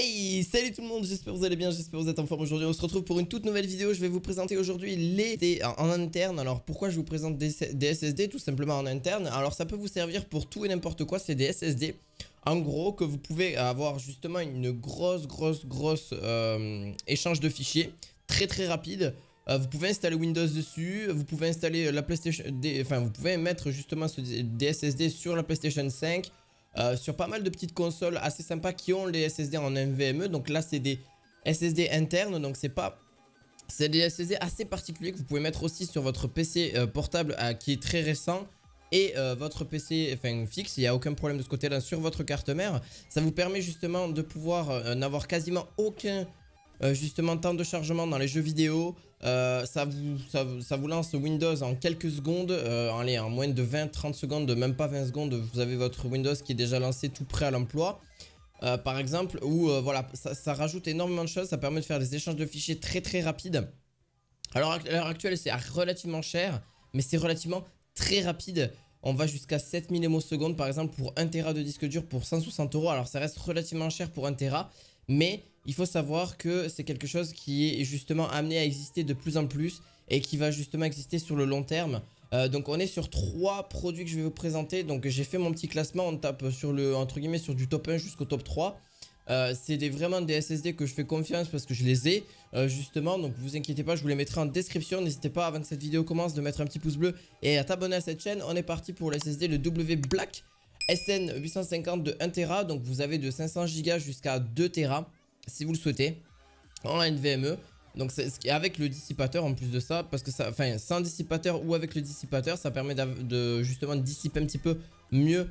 Hey, salut tout le monde, j'espère que vous allez bien, j'espère que vous êtes en forme aujourd'hui. On se retrouve pour une toute nouvelle vidéo. Je vais vous présenter aujourd'hui les SSD en interne. Alors pourquoi je vous présente des SSD? Tout simplement en interne. Alors ça peut vous servir pour tout et n'importe quoi. C'est des SSD en gros que vous pouvez avoir justement une grosse échange de fichiers très rapide. Vous pouvez installer Windows dessus, vous pouvez installer la PlayStation, vous pouvez mettre justement des SSD sur la PlayStation 5. Sur pas mal de petites consoles assez sympas qui ont les SSD en NVMe. Donc là c'est des SSD internes, donc c'est des SSD assez particuliers que vous pouvez mettre aussi sur votre PC portable qui est très récent. Et votre PC fixe, il n'y a aucun problème de ce côté là sur votre carte mère. Ça vous permet justement de pouvoir n'avoir quasiment aucun justement temps de chargement dans les jeux vidéo. Ça vous lance Windows en quelques secondes, allez, en moins de 20-30 secondes, même pas 20 secondes, vous avez votre Windows qui est déjà lancé tout prêt à l'emploi. Par exemple, ou voilà, ça rajoute énormément de choses, ça permet de faire des échanges de fichiers très rapides. Alors à l'heure actuelle c'est relativement cher, mais c'est relativement très rapide. On va jusqu'à 7000 émosecondes par exemple pour 1 Tera de disque dur pour 160 €. Alors ça reste relativement cher pour 1 Tera, mais il faut savoir que c'est quelque chose qui est justement amené à exister de plus en plus et qui va justement exister sur le long terme. Donc on est sur 3 produits que je vais vous présenter. Donc j'ai fait mon petit classement, on tape sur entre guillemets sur du top 1 jusqu'au top 3. C'est vraiment des SSD que je fais confiance parce que je les ai justement, donc vous inquiétez pas, je vous les mettrai en description. N'hésitez pas avant que cette vidéo commence de mettre un petit pouce bleu et à t'abonner à cette chaîne. On est parti pour le SSD, le W Black SN850 de 1 Tera. Donc vous avez de 500 Go jusqu'à 2 Tera si vous le souhaitez en NVMe. Donc c'est avec le dissipateur en plus de ça, parce que ça, sans dissipateur ou avec le dissipateur, ça permet justement de dissiper un petit peu mieux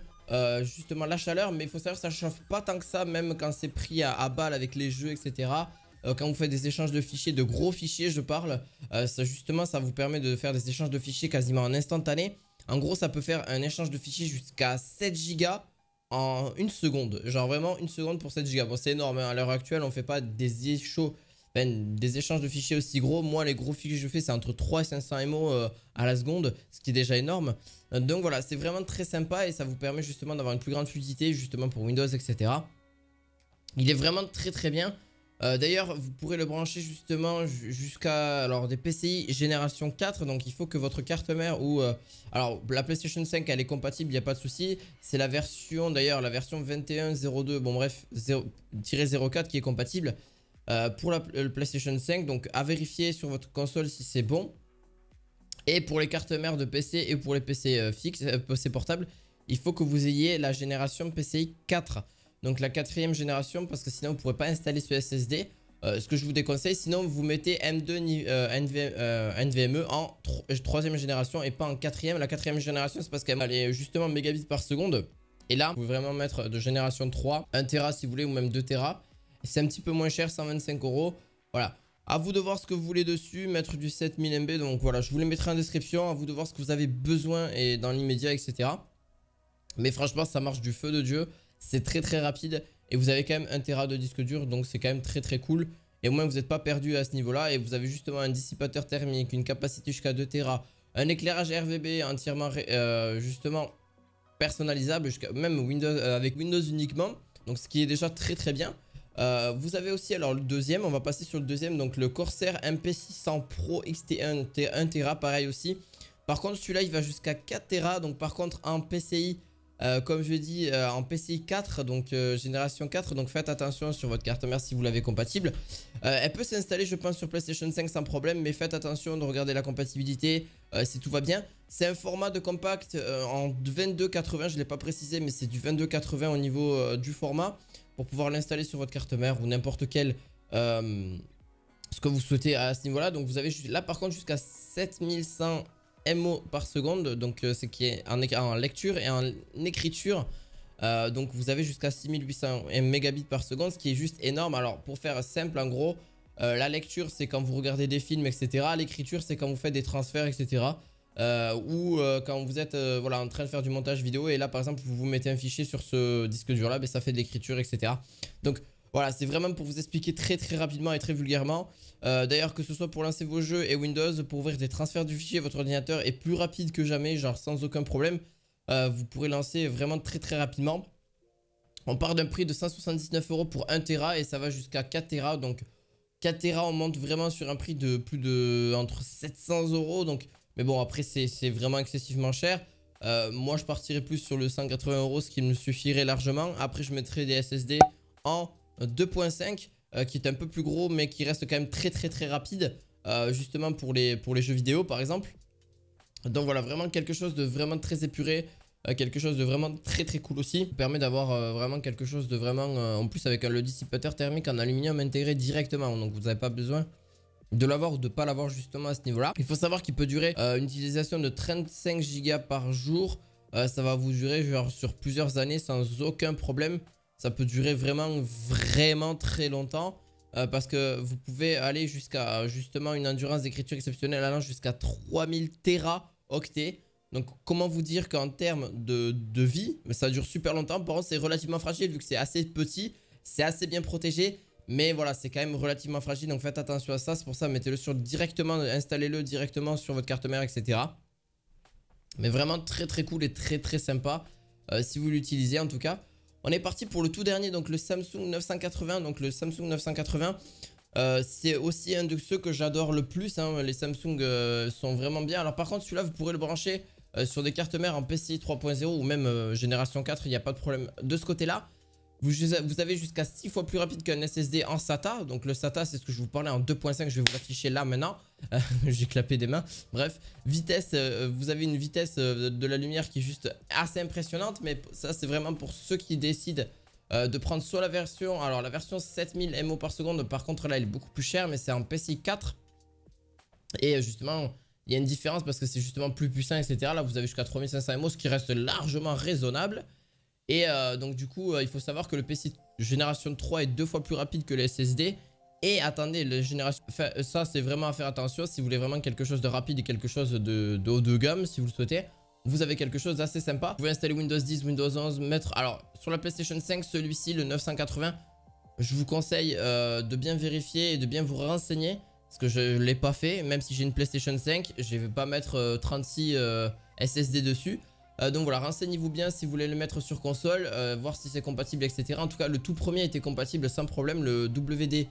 justement la chaleur. Mais il faut savoir que ça chauffe pas tant que ça, même quand c'est pris à balle avec les jeux, etc. Quand vous faites des échanges de fichiers, de gros fichiers je parle, justement ça vous permet de faire des échanges de fichiers quasiment en instantané. En gros ça peut faire un échange de fichiers jusqu'à 7 Go en une seconde, genre vraiment une seconde pour 7 Go. Bon c'est énorme, hein. À l'heure actuelle on fait pas des échanges de fichiers aussi gros. Moi les gros fichiers que je fais c'est entre 3 et 500 MO à la seconde, ce qui est déjà énorme. Donc voilà, c'est vraiment très sympa et ça vous permet justement d'avoir une plus grande fluidité justement pour Windows, etc. Il est vraiment très bien. D'ailleurs vous pourrez le brancher justement jusqu'à des PCI génération 4. Donc il faut que votre carte mère ou alors la PlayStation 5 elle est compatible, il n'y a pas de souci. C'est la version d'ailleurs, la version 21.02, bon bref, 0-04 qui est compatible pour le PlayStation 5. Donc à vérifier sur votre console si c'est bon. Et pour les cartes mères de PC et pour les PC fixes, PC portables, il faut que vous ayez la génération PCI 4. Donc la 4e génération, parce que sinon vous ne pourrez pas installer ce SSD. Ce que je vous déconseille, sinon vous mettez M2 NVMe en 3e génération et pas en 4e. La 4e génération c'est parce qu'elle est justement mégabits par seconde. Et là vous pouvez vraiment mettre de génération 3, 1 Tera si vous voulez, ou même 2 Tera. C'est un petit peu moins cher, 125 €. Voilà. À vous de voir ce que vous voulez dessus, mettre du 7000 MB. Donc voilà, je vous les mettrai en description. À vous de voir ce que vous avez besoin et dans l'immédiat, etc. Mais franchement ça marche du feu de Dieu. C'est très rapide et vous avez quand même 1 Tera de disque dur, donc c'est quand même très cool. Et au moins vous n'êtes pas perdu à ce niveau là. Et vous avez justement un dissipateur thermique, une capacité jusqu'à 2 Tera, un éclairage RGB entièrement justement personnalisable, même Windows, avec Windows uniquement. Donc ce qui est déjà très bien. Vous avez aussi alors le deuxième, on va passer sur le deuxième, donc le Corsair MP600 Pro XT1 1 Tera, pareil aussi. Par contre celui-là il va jusqu'à 4 Tera, donc par contre en PCI comme je dis en PCI 4, donc génération 4, donc faites attention sur votre carte mère si vous l'avez compatible. Elle peut s'installer je pense sur PlayStation 5 sans problème, mais faites attention de regarder la compatibilité si tout va bien. C'est un format de compact en 2280, je ne l'ai pas précisé, mais c'est du 2280 au niveau du format pour pouvoir l'installer sur votre carte mère ou n'importe quel ce que vous souhaitez à ce niveau là. Donc vous avez là par contre jusqu'à 7100 MO par seconde, donc c'est qui est en lecture et en écriture. Donc vous avez jusqu'à 6800 mégabits par seconde, ce qui est juste énorme. Alors pour faire simple, en gros, la lecture c'est quand vous regardez des films, etc. L'écriture c'est quand vous faites des transferts, etc. Ou quand vous êtes voilà, en train de faire du montage vidéo et là par exemple vous mettez un fichier sur ce disque dur là, ben, ça fait de l'écriture, etc. Donc voilà, c'est vraiment pour vous expliquer très rapidement et très vulgairement. D'ailleurs, que ce soit pour lancer vos jeux et Windows, pour ouvrir des transferts du fichier, votre ordinateur est plus rapide que jamais, genre sans aucun problème. Vous pourrez lancer vraiment très rapidement. On part d'un prix de 179 € pour 1 Tera et ça va jusqu'à 4 Tera. Donc 4 Tera, on monte vraiment sur un prix de plus de entre 700 €. Donc, mais bon, après, c'est vraiment excessivement cher. Moi, je partirais plus sur le 180 €, ce qui me suffirait largement. Après, je mettrais des SSD en 2.5, qui est un peu plus gros, mais qui reste quand même très rapide. Justement pour les jeux vidéo, par exemple. Donc voilà, vraiment quelque chose de vraiment très épuré. Quelque chose de vraiment très cool aussi. Ça permet d'avoir vraiment quelque chose de vraiment... en plus avec le dissipateur thermique en aluminium intégré directement. Donc vous n'avez pas besoin de l'avoir ou de pas l'avoir justement à ce niveau là. Il faut savoir qu'il peut durer une utilisation de 35 Go par jour. Ça va vous durer genre sur plusieurs années sans aucun problème. Ça peut durer vraiment très longtemps. Parce que vous pouvez aller jusqu'à justement une endurance d'écriture exceptionnelle allant jusqu'à 3000 téraoctets. Donc comment vous dire qu'en termes de vie, ça dure super longtemps. Par contre c'est relativement fragile vu que c'est assez petit, c'est assez bien protégé. Mais voilà, c'est quand même relativement fragile, donc faites attention à ça. C'est pour ça, mettez-le sur directement, installez-le directement sur votre carte mère, etc. Mais vraiment très cool et très sympa si vous l'utilisez en tout cas. On est parti pour le tout dernier, donc le Samsung 980. Donc le Samsung 980, c'est aussi un de ceux que j'adore le plus, hein. Les Samsung sont vraiment bien. Alors par contre, celui-là, vous pourrez le brancher sur des cartes mères en PCI 3.0 ou même génération 4, il n'y a pas de problème de ce côté-là. Vous avez jusqu'à 6 fois plus rapide qu'un SSD en SATA. Donc le SATA, c'est ce que je vous parlais en 2.5. Je vais vous l'afficher là maintenant. J'ai clapé des mains. Bref, vitesse, vous avez une vitesse de la lumière qui est juste assez impressionnante. Mais ça, c'est vraiment pour ceux qui décident de prendre soit la version... Alors la version 7000 MO par seconde, par contre là, elle est beaucoup plus chère. Mais c'est en PCI 4. Et justement, il y a une différence parce que c'est justement plus puissant, etc. Là, vous avez jusqu'à 3500 MO, ce qui reste largement raisonnable. Et donc du coup il faut savoir que le PC génération 3 est 2 fois plus rapide que le SSD. Et attendez, le génération... Enfin, ça c'est vraiment à faire attention si vous voulez vraiment quelque chose de rapide et quelque chose de haut de gamme si vous le souhaitez. Vous avez quelque chose d'assez sympa. Vous pouvez installer Windows 10, Windows 11, mettre... Alors sur la PlayStation 5, celui-ci, le 980, je vous conseille de bien vérifier et de bien vous renseigner. Parce que je ne l'ai pas fait, même si j'ai une PlayStation 5, je ne vais pas mettre 36 SSD dessus. Donc voilà, renseignez-vous bien si vous voulez le mettre sur console, voir si c'est compatible, etc. En tout cas, le tout premier était compatible sans problème, le WD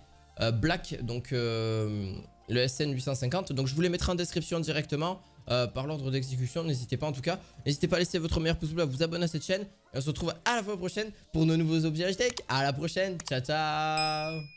Black, donc le SN850. Donc je vous les mettrai en description directement par l'ordre d'exécution. N'hésitez pas en tout cas. N'hésitez pas à laisser votre meilleur pouce bleu, à vous abonner à cette chaîne. Et on se retrouve à la fois prochaine pour de nouveaux objets high-tech. À la prochaine, ciao ciao.